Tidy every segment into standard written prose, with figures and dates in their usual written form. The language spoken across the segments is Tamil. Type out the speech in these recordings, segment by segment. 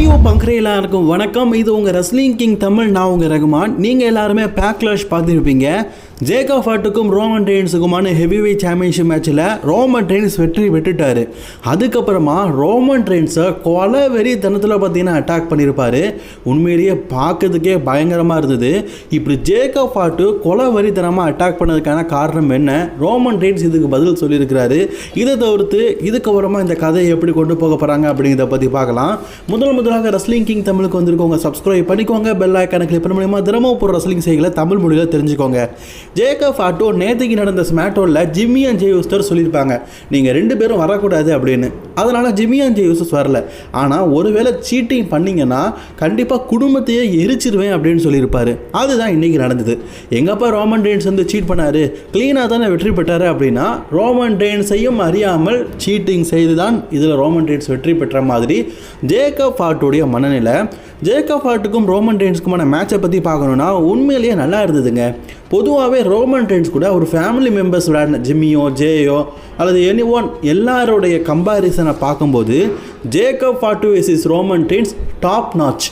வீடியோ பார்க்குற எல்லாருக்கும் வணக்கம். இது உங்கள் ரெஸ்லிங் கிங் தமிழ். நான் உங்கள் ரகுமான். நீங்கள் எல்லாருமே பேக்லாஷ் பார்த்துருப்பீங்க. ஜேக்கப் ஹார்ட்டுக்கும் ரோமன் ரெயின்ஸுக்குமான ஹெவிவெயிட் சாம்பியன்ஷிப் மேட்ச்சில் ரோமன் ரெயின்ஸ் வெற்றி பெற்றுட்டார். அதுக்கப்புறமா ரோமன் ரெயின்ஸை கொலை வெறி தனத்தில் பார்த்தீங்கன்னா அட்டாக் பண்ணியிருப்பார். உண்மையிலேயே பார்க்கறதுக்கே பயங்கரமாக இருந்தது. இப்படி ஜேக்கப் ஹார்ட்டு கொலை வெறித்தனமாக அட்டாக் பண்ணதுக்கான காரணம் என்ன, ரோமன் ரெயின்ஸ் இதுக்கு பதில் சொல்லியிருக்கிறாரு. இதை தவிர்த்து இதுக்கப்புறமா இந்த கதையை எப்படி கொண்டு போக போகிறாங்க அப்படிங்கிறத பற்றி பார்க்கலாம். முதலாக ரெஸ்லிங் கிங் தமிழுக்கு வந்திருக்கோங்க, சப்ஸ்கிரைப் பண்ணிக்கோங்க, பெல் ஐக்கானை கிளிக் பண்ண மூலியமாக தினமும் போகிற ரெஸ்லிங் செய்திகளை தமிழ் மொழியில் தெரிஞ்சுக்கோங்க. ஜேக்கப் ஹார்ட் நேற்றுக்கு நடந்த ஸ்மாக்டவுனில் ஜிம்மி அண்ட் ஜே யூஸ்டர் சொல்லியிருப்பாங்க, நீங்கள் 2 பேரும் வரக்கூடாது அப்படின்னு. அதனால் ஜிம்மி அண்ட் ஜே யூஸ்டர்ஸ் வரல. ஆனால் ஒருவேளை சீட்டிங் பண்ணிங்கன்னா கண்டிப்பாக குடும்பத்தையே எரிச்சிருவேன் அப்படின்னு சொல்லியிருப்பார். அதுதான் இன்றைக்கி நடந்தது. எங்கப்பா ரோமன் ரெயின்ஸ் வந்து சீட் பண்ணார், க்ளீனாக தானே வெற்றி பெற்றார் அப்படின்னா, ரோமன் ரெயின்ஸையும் அறியாமல் சீட்டிங் செய்து தான் இதில் ரோமன் ரெயின்ஸ் வெற்றி பெற்ற மாதிரி ஜேக்கப் ஹார்ட்டுடைய மனநிலை. ஜேக்கப் ஹார்ட்டுக்கும் ரோமன் ரெயின்ஸுக்குமான மேட்சை பற்றி பார்க்கணுன்னா உண்மையிலேயே நல்லா இருந்ததுங்க. பொதுவாகவே ரோமன் ரெயின்ஸ் கூட ஒரு ஃபேமிலி மெம்பர்ஸ் விளையாடின ஜிம்மியோ ஜேயோ அல்லது எனிஒன் எல்லாருடைய கம்பேரிசனை பார்க்கும்போது Jacob Hart versus Roman Reigns top notch.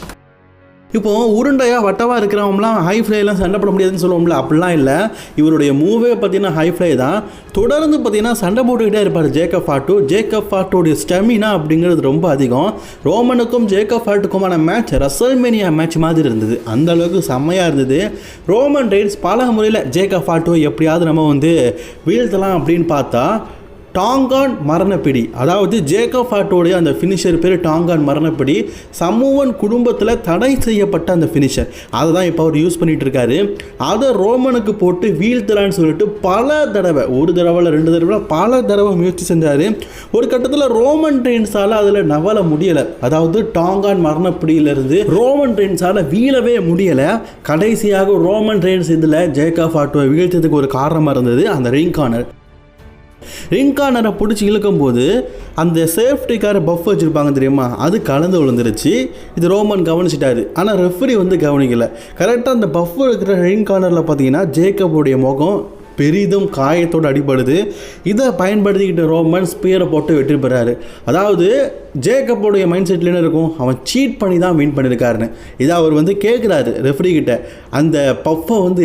இப்போது உருண்டையாக வட்டமாக இருக்கிறவங்களாம் ஹை ஃப்ளைலாம் சண்டை போட முடியாதுன்னு சொல்லுவோம்ல, அப்படிலாம் இல்லை. இவருடைய மூவே பார்த்தீங்கன்னா ஹை ஃப்ளை தான். தொடர்ந்து பார்த்தீங்கன்னா சண்டை போட்டுக்கிட்டே இருப்பார் ஜேக்கப் ஹார்ட்டு. ஜேக்கப் ஹார்ட்டோடைய ஸ்டெமினா அப்படிங்கிறது ரொம்ப அதிகம். ரோமனுக்கும் ஜேக்கப் ஹார்ட்டுக்குமான மேட்ச் ரெசல்மேனியா மேட்ச் மாதிரி இருந்தது. அந்த அளவுக்கு செம்மையாக இருந்தது. ரோமன் ரெயின்ஸ் பல முறையில் ஜேக்கப் ஹார்ட்டோ எப்படியாவது நம்ம வந்து வீழ்த்தலாம் அப்படின்னு பார்த்தா டாங்கான் மரணப்பிடி, அதாவது ஜேக்கப் ஹார்ட்டோடைய அந்த ஃபினிஷர் பேர் டாங்கான் மரணப்பிடி. சமூவன் குடும்பத்தில் தடை செய்யப்பட்ட அந்த ஃபினிஷர், அதை தான் இப்போ அவர் யூஸ் பண்ணிகிட்டு இருக்காரு. அதை ரோமனுக்கு போட்டு வீழ்த்தலான்னு சொல்லிட்டு பல தடவை, ஒரு தடவை 2 தடவை பல தடவை முயற்சி செஞ்சார். ஒரு கட்டத்தில் ரோமன் ரெயின்ஸால் அதில் நவல முடியலை. அதாவது டாங்கான் மரணப்பிடியிலிருந்து ரோமன் ரெயின்ஸால் வீழவே முடியலை. கடைசியாக ரோமன் ரெயின்ஸ் இதில் ஜேக்கப் ஹார்ட்டை வீழ்த்ததுக்கு ஒரு காரணமாக இருந்தது அந்த ரிங் கார்னரை பிடிச்சி இழுக்கும் போது அந்த சேஃப்டிக்கார பஃப் வச்சுருப்பாங்க தெரியுமா, அது கலந்து விழுந்துருச்சு. இது ரோமன் கவனிச்சிட்டாரு. ஆனால் ரெஃபரி வந்து கவனிக்கலை. கரெக்டாக அந்த பஃப் இருக்கிற ரிங் கார்னரில் பார்த்தீங்கன்னா ஜேக்கப்புடைய முகம் பெரிதும் காயத்தோடு அடிபடுது. இதை பயன்படுத்திக்கிட்டு ரோமன் ஸ்பியரை போட்டு வெற்றி பெறாரு. அதாவது ஜேக்கப்புடைய மைண்ட் செட்டில் என்ன இருக்கும், அவன் சீட் பண்ணி தான் வின் பண்ணியிருக்காருன்னு. இதை அவர் வந்து கேட்குறாரு ரெஃப்ரி கிட்ட. அந்த பஃப்பை வந்து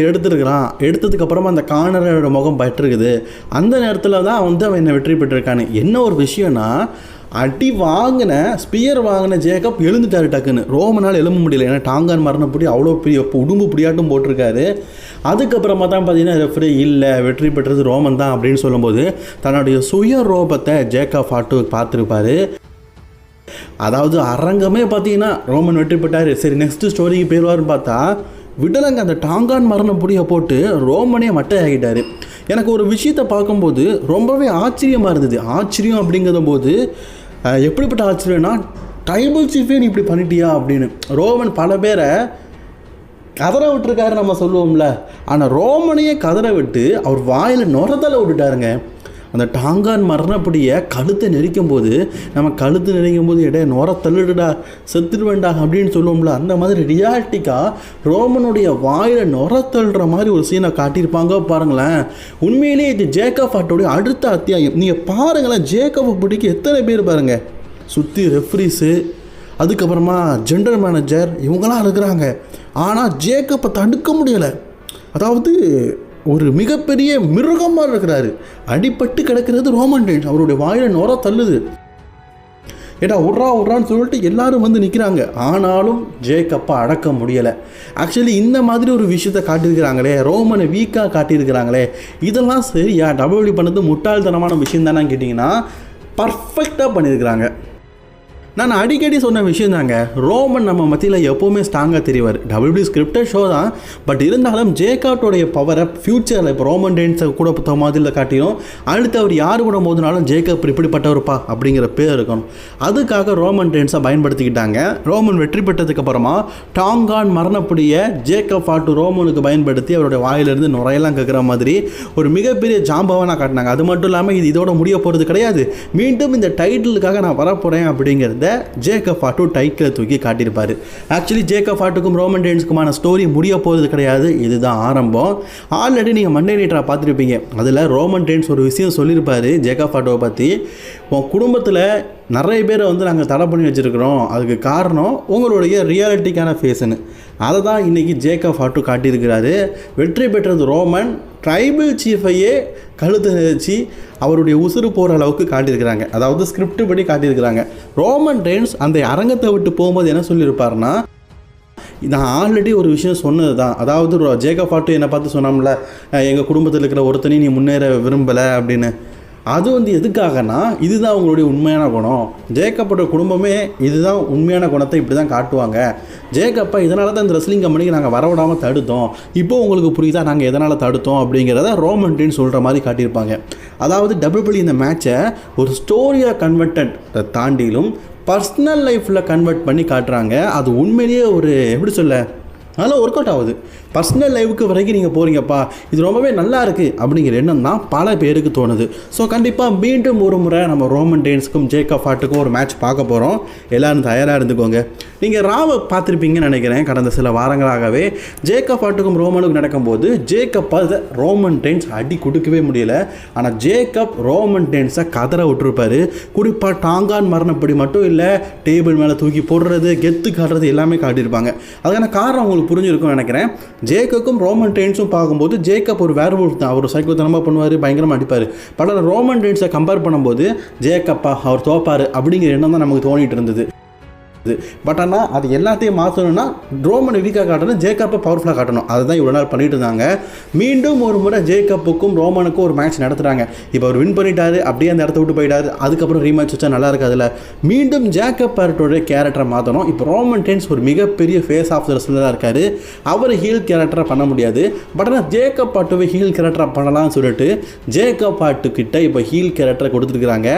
எடுத்ததுக்கப்புறமா அந்த கார்னரோட முகம் பட்டிருக்குது. அந்த நேரத்தில் தான் வந்து அவன் என்ன வெற்றி பெற்றிருக்கான்னு. என்ன ஒரு விஷயம்னா, அடி வாங்கின ஸ்பியர் வாங்கின ஜேக்கப் எழுந்துட்டாரு டக்குன்னு. ரோமனால் எழும்ப முடியல. ஏன்னா டாங்கான் மரணப்படி அவ்வளோ பெரிய உடும்பு பிடியாட்டும் போட்டிருக்காரு. அதுக்கப்புறமா தான் பார்த்தீங்கன்னா ரெஃப்ரி இல்லை, வெற்றி பெற்றது ரோமன் தான் அப்படின்னு சொல்லும்போது தன்னுடைய சுய ரோபத்தை ஜேக்கப் ஹார்ட் பார்த்துருப்பாரு. அதாவது அரங்கமே பார்த்தீங்கன்னா ரோமன் வெற்றி பெற்றார். சரி, நெக்ஸ்ட் ஸ்டோரிக்கு போயிடுவார்னு பார்த்தா விடலங்க, அந்த டாங்கான் மரணப்படியை போட்டு ரோமனே மட்டை ஆகிட்டார். எனக்கு ஒரு விஷயத்தை பார்க்கும்போது ரொம்பவே ஆச்சரியமாக இருந்தது. ஆச்சரியம் அப்படிங்கிற போது எப்படிப்பட்ட ஆச்சரியம்னா, ட்ரைபல் சீஃபே நீ இப்படி பண்ணிட்டியா அப்படின்னு. ரோமன் பல பேரை கதற விட்டுருக்காரு நம்ம சொல்லுவோம்ல, ஆனால் ரோமனையே கதற விட்டு அவர் வாயில் நுரத்தலை விட்டுட்டாருங்க. அந்த டாங்கான் மரணப்படியை கழுத்தை நெரிக்கும் போது, நம்ம கழுத்து நெரிக்கும் போது இடையே நுர தள்ளுடுடா செத்துடுவேண்டா அப்படின்னு சொல்லுவோம்ல, அந்த மாதிரி ரியாலிட்டிக்காக ரோமனுடைய வாயில் நுர தள்ளுற மாதிரி ஒரு சீனை காட்டியிருப்பாங்க பாருங்களேன். உண்மையிலேயே இது ஜேக்கப் ஹார்ட்டோடைய அடுத்த அத்தியாயம். நீங்கள் பாருங்களேன், ஜேக்கப்பை பிடிக்க எத்தனை பேர் பாருங்கள், சுற்றி ரெஃப்ரிஸு, அதுக்கப்புறமா ஜெனரல் மேனேஜர், இவங்களாம் இருக்கிறாங்க. ஆனால் ஜேக்கப்பை தடுக்க முடியலை. அதாவது ஒரு மிகப்பெரிய மிருகமாக இருக்கிறாரு. அடிபட்டு கிடக்கிறது ரோமன் ரெயின்ஸ். அவருடைய வாயில் நுர தள்ளுது. ஏடா விட்றான்னு சொல்லிட்டு எல்லாரும் வந்து நிற்கிறாங்க. ஆனாலும் ஜேக்கப்பை அடக்க முடியலை. ஆக்சுவலி இந்த மாதிரி ஒரு விஷயத்தை காட்டியிருக்கிறாங்களே, ரோமனை வீக்காக காட்டியிருக்கிறாங்களே, இதெல்லாம் சரியா டபிள்யூ பண்ணது முட்டாள்தனமான விஷயம் தானே கேட்டிங்கன்னா, பர்ஃபெக்டாக பண்ணியிருக்கிறாங்க. நான் அடிக்கடி சொன்ன விஷயம் தாங்க, ரோமன் நம்ம மத்தியில் எப்போவுமே ஸ்ட்ராங்காக தெரிவார். டபிள்யூபி ஸ்கிரிப்டட் ஷோ தான், பட் இருந்தாலும் ஜேக்கப்டோடைய பவரை ஃப்யூச்சரில் இப்போ ரோமன் ரெயின்ஸை கூட புத்த மாதிரியில் காட்டியும் அடுத்து அவர் யார் கூட மோதினாலும் ஜேக்கப் இப்படிப்பட்டவருப்பா அப்படிங்கிற பேர் இருக்கணும். அதுக்காக ரோமன் ரெயின்ஸை பயன்படுத்திக்கிட்டாங்க. ரோமன் வெற்றி பெற்றதுக்கப்புறமா டாங்கான் மரணப்படியை ஜேக்கப் ஹார்ட் ரோமனுக்கு பயன்படுத்தி அவருடைய வாயிலிருந்து நுரையெல்லாம் கேட்குற மாதிரி ஒரு மிகப்பெரிய ஜாம்பவானாக காட்டினாங்க. அது மட்டும் இல்லாமல் இது இதோட முடிய போகிறது கிடையாது, மீண்டும் இந்த டைட்டிலுக்காக நான் வரப்போகிறேன் அப்படிங்கிறது ஜேக்கப் ஹார்ட் டைட்டில் தூக்கி காட்டியிருப்பார். ஆக்சுவலி ஜேக்கப் ஹார்ட்டுக்கும் ரோமன் ரெயின்ஸுக்குமான ஸ்டோரி முடிய போகிறது கிடையாது, இதுதான் ஆரம்பம். ஆல்ரெடி நீங்கள் மண்டே நைட்டராக பார்த்துருப்பீங்க. அதில் ரோமன் ரெயின்ஸ் ஒரு விஷயம் சொல்லியிருப்பார் ஜேக்கப் ஹார்ட்டை பற்றி, உன் குடும்பத்தில் நிறைய பேரை வந்து நாங்கள் தடை பண்ணி வச்சுருக்கிறோம், அதுக்கு காரணம் உங்களுடைய ரியாலிட்டிக்கான ஃபேஸுன்னு. அதை தான் இன்றைக்கி ஜேக்கப் ஃபாட்டு காட்டியிருக்கிறாரு. வெற்றி பெற்றது ரோமன் ட்ரைபிள் சீஃபையே கழுத்தை வச்சு அவருடைய உசுறு போகிற அளவுக்கு காட்டியிருக்கிறாங்க. அதாவது ஸ்கிரிப்ட் படி காட்டியிருக்கிறாங்க. ரோமன் ரெயின்ஸ் அந்த அரங்கத்தை விட்டு போகும்போது என்ன சொல்லியிருப்பாருன்னா, நான் ஆல்ரெடி ஒரு விஷயம் சொன்னது தான். அதாவது ஜேக்கப் ஃபாட்டு என்னை பார்த்து சொன்னாம்ல, எங்கள் குடும்பத்தில் இருக்கிற ஒருத்தனையும் நீ முன்னேற விரும்பலை அப்படின்னு. அது வந்து எதுக்காகனா, இதுதான் அவங்களுடைய உண்மையான குணம். ஜேக்கப்போட குடும்பமே இதுதான் உண்மையான குணத்தை இப்படி தான் காட்டுவாங்க. ஜேக்கப்பா இதனால தான் இந்த ரெஸ்லிங் கம்பெனிக்கு நாங்கள் வரவிடாமல் தடுத்தோம், இப்போ உங்களுக்கு புரியுதா நாங்கள் எதனால் தடுத்தோம் அப்படிங்கிறத ரோமன் ரெயின்ஸ் சொல்கிற மாதிரி காட்டியிருப்பாங்க. அதாவது WWE இந்த மேட்சை ஒரு ஸ்டோரியாக கன்வெர்ட்டட் தாண்டிலும் பர்சனல் லைஃப்பில் கன்வெர்ட் பண்ணி காட்டுறாங்க. அது உண்மையிலேயே ஒரு எப்படி சொல்ல, அதெல்லாம் ஒர்க் அவுட் ஆகுது. பர்சனல் லைஃபுக்கு வரைக்கும் நீங்கள் போகிறீங்கப்பா, இது ரொம்பவே நல்லா இருக்குது அப்படிங்கிற எண்ணம் தான் பல பேருக்கு தோணுது. ஸோ கண்டிப்பாக மீண்டும் ஒரு முறை நம்ம ரோமன் ரெயின்ஸுக்கும் ஜேக்கப் ஃபாட்டுக்கும் ஒரு மேட்ச் பார்க்க போகிறோம். எல்லோரும் தயாராக இருந்துக்கோங்க. நீங்கள் ராவை பார்த்துருப்பீங்கன்னு நினைக்கிறேன். கடந்த சில வாரங்களாகவே ஜேக்கப் ஃபாட்டுக்கும் ரோமனுக்கும் நடக்கும்போது ஜேக்கப் அதை ரோமன் ரெயின்ஸ் அடி கொடுக்கவே முடியல. ஆனால் ஜேக்கப் ரோமன் ரெயின்ஸை கதற விட்டுருப்பாரு. குறிப்பாக டாங்கான் மரணப்படி மட்டும் இல்லை, டேபிள் மேலே தூக்கி போடுறது, கெத்து காட்டுறது எல்லாமே காட்டியிருப்பாங்க. அதுக்கான காரணம் உங்களுக்கு புரிஞ்சிருக்கும்னு நினைக்கிறேன். ஜேக்கப்பும் ரோமன் ரெயின்ஸும் பார்க்கும்போது ஜேக்கப் ஒரு வேர்வொல்ஃப் தான். அவர் சைக்கோத்தனமாக பண்ணுவார், பயங்கரமாக அடிப்பார். பட் ரோமன் ரெயின்ஸை கம்பேர் பண்ணும்போது ஜேக்கப்பா அவர் தோப்பார் அப்படிங்கிற எண்ணம் தான் நமக்கு தோணிட்டு இருந்தது. பட் ஆனால் அது எல்லாத்தையும் மாற்றணும்னா ரோமன் வீக்காக காட்டணும், ஜேக்கப்பை பவர்ஃபுல்லாக காட்டணும். அதுதான் இவ்வளோ நாள் பண்ணிட்டு இருந்தாங்க. மீண்டும் ஒரு முறை ஜேக்கப்புக்கும் ரோமனுக்கும் ஒரு மேட்ச் நடத்துகிறாங்க. இப்போ அவர் வின் பண்ணிட்டாரு, அப்படியே அந்த இடத்த விட்டு போயிட்டாரு. அதுக்கப்புறம் ரீமேட்ச் வச்சா நல்லா இருக்காதுல்ல. மீண்டும் ஜேக்கப் பார்ட்டோட கேரக்டரை மாற்றணும். இப்போ ரோமன் ரெயின்ஸ் ஒரு மிகப்பெரிய ஃபேஸ் ஆஃப் த ரெஸ்லராக இருக்கார். அவர் ஹீல் கேரக்டராக பண்ண முடியாது. பட் ஆனால் ஜேக்கப் பார்ட்டுவே ஹீல் கேரக்டராக பண்ணலாம்னு சொல்லிட்டு ஜேக்கப் பார்ட்டுக்கிட்ட இப்போ ஹீல் கேரக்டரை கொடுத்துருக்குறாங்க.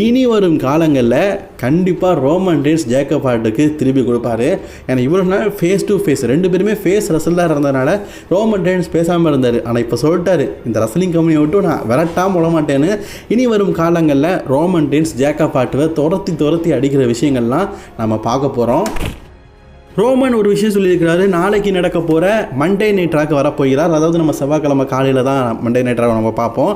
இனி வரும் காலங்களில் கண்டிப்பாக ரோமன் ரெயின்ஸ் ஜேக்கப் பார்ட்டுக்கு திருப்பி கொடுப்பாரு. ஏன்னா இவ்வளோ நாள் ஃபேஸ் டு ஃபேஸ் ரெண்டு பேருமே ஃபேஸ் ரெஸ்லராக இருந்ததுனால ரோமன் ரெயின்ஸ் பேசாமல் இருந்தார். ஆனால் இப்போ சொல்லிட்டாரு, இந்த ரெஸ்லிங் கம்பெனியை விட்டு நான் விரட்டாமல் விட மாட்டேன்னு. இனி வரும் காலங்களில் ரோமன் ரெயின்ஸ் ஜேக்கப் பார்ட்டுவை துரத்தி அடிக்கிற விஷயங்கள்லாம் நம்ம பார்க்க போகிறோம். ரோமன் ஒரு விஷயம் சொல்லியிருக்கிறாரு, நாளைக்கு நடக்க போகிற மண்டே நைட் ராக் வரப்போகிறார். அதாவது நம்ம செவ்வாய்க்கிழமை காலையில் தான் மண்டே நைட் ராக் நம்ம பார்ப்போம்.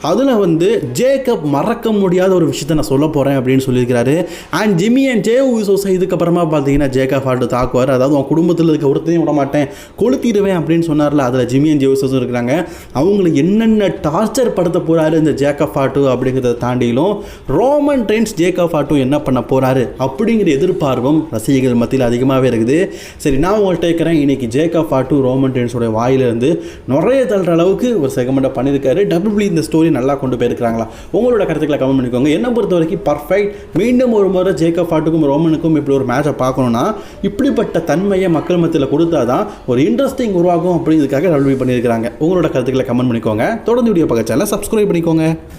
அதில் வந்து ஜேக்கப் மறக்க முடியாத ஒரு விஷயத்தை நான் சொல்ல போகிறேன் அப்படின்னு சொல்லியிருக்கிறாரு. அண்ட் ஜிம்மி அண்ட் ஜே ஊசோஸை இதுக்கப்புறமா பார்த்தீங்கன்னா ஜேக்கப் ஃபாட்டு தாக்குவார். அதாவது அவன் குடும்பத்தில் இருக்க ஒருத்தையும் விட மாட்டேன், கொளுத்திடுவேன் அப்படின்னு சொன்னார்ல. அதில் ஜிம்மி அண்ட் ஜே ஊசோஸும் இருக்கிறாங்க. அவங்களுக்கு என்னென்ன டார்ச்சர் படுத்த போகிறாரு இந்த ஜேக்கப் ஃபாட்டு அப்படிங்கிறத தாண்டிலும் ரோமன் ரெயின்ஸ் ஜேக்கப் ஃபாட்டு என்ன பண்ண போகிறாரு அப்படிங்கிற எதிர்பார்ப்பும் ரசிகர்கள் மத்தியில் அதிகமாகவே இருக்குது. சரி, நான் உங்கள்கிட்ட கேட்குறேன், இன்னைக்கு ஜேக்கப் ஃபாட்டு ரோமன் ரெயின்ஸோட வாயிலிருந்து நிறைய தள்ளுற அளவுக்கு ஒரு செகமெண்ட்டாக பண்ணியிருக்காரு. WWE இந்த ஸ்டோரி நல்லா கொண்டு போயிருக்கிறாங்களா? உங்களோட கருத்துக்களை கமெண்ட் பண்ணிக்கோங்க. என்னை பொறுத்த வரைக்கும் பர்ஃபெக்ட். மீண்டும் ஒரு முறை ஜேக்கப் ஃபாட்டுக்கும் ரோமனுக்கும் இப்படி ஒரு மேட்சை பார்க்கணுன்னா இப்படிப்பட்ட தன்மையை மக்கள் மத்தியில் கொடுத்தா தான் ஒரு இன்ட்ரெஸ்டிங் உருவாகும் அப்படிங்கிறதுக்காக WWE பண்ணியிருக்கிறாங்க. உங்களோட கருத்துக்களை கமெண்ட் பண்ணிக்கோங்க. தொடர்ந்து வீடியோ பார்க்க சேனலை சப்ஸ்கிரைப் பண்ணிக்கோங்க.